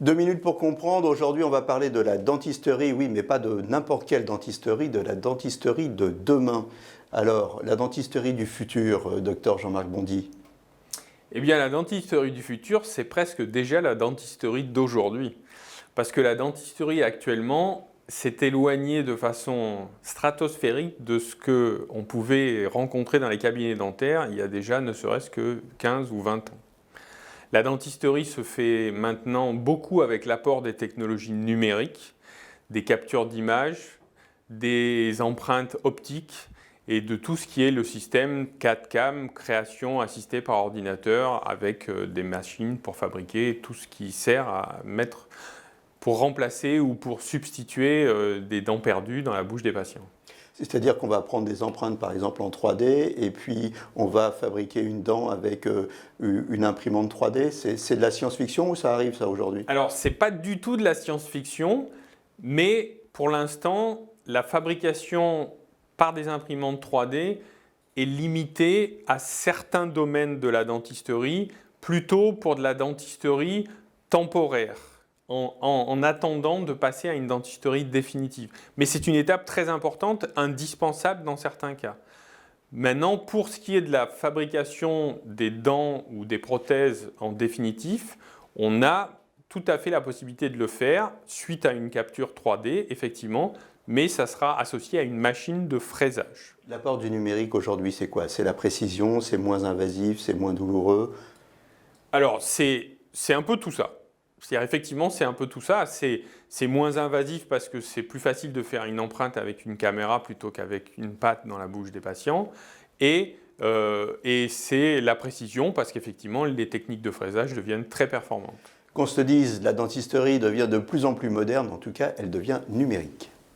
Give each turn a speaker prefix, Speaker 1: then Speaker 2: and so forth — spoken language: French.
Speaker 1: 2 minutes pour comprendre. Aujourd'hui, on va parler de la dentisterie, oui, mais pas de n'importe quelle dentisterie, de la dentisterie de demain. Alors, la dentisterie du futur, docteur Jean-Marc Bondy.
Speaker 2: Eh bien, la dentisterie du futur, c'est presque déjà la dentisterie d'aujourd'hui. Parce que la dentisterie actuellement s'est éloignée de façon stratosphérique de ce qu'on pouvait rencontrer dans les cabinets dentaires il y a déjà ne serait-ce que 15 ou 20 ans. La dentisterie se fait maintenant beaucoup avec l'apport des technologies numériques, des captures d'images, des empreintes optiques et de tout ce qui est le système CAD/CAM, création assistée par ordinateur, avec des machines pour fabriquer tout ce qui sert à mettre, pour remplacer ou pour substituer des dents perdues dans la bouche des patients.
Speaker 1: C'est-à-dire qu'on va prendre des empreintes, par exemple, en 3D, et puis on va fabriquer une dent avec une imprimante 3D. C'est de la science-fiction ou ça arrive, ça, aujourd'hui?
Speaker 2: Alors, ce n'est pas du tout de la science-fiction, mais pour l'instant, la fabrication par des imprimantes 3D est limitée à certains domaines de la dentisterie, plutôt pour de la dentisterie temporaire, en attendant de passer à une dentisterie définitive. Mais c'est une étape très importante, indispensable dans certains cas. Maintenant, pour ce qui est de la fabrication des dents ou des prothèses en définitif, on a tout à fait la possibilité de le faire suite à une capture 3D, effectivement, mais ça sera associé à une machine de fraisage.
Speaker 1: L'apport du numérique aujourd'hui, c'est quoi? C'est la précision, c'est moins invasif, c'est moins douloureux?
Speaker 2: Alors, c'est un peu tout ça. C'est-à-dire, effectivement, c'est un peu tout ça. C'est moins invasif parce que c'est plus facile de faire une empreinte avec une caméra plutôt qu'avec une patte dans la bouche des patients. Et c'est la précision parce qu'effectivement, les techniques de fraisage deviennent très performantes.
Speaker 1: Qu'on se dise, la dentisterie devient de plus en plus moderne, en tout cas, elle devient numérique.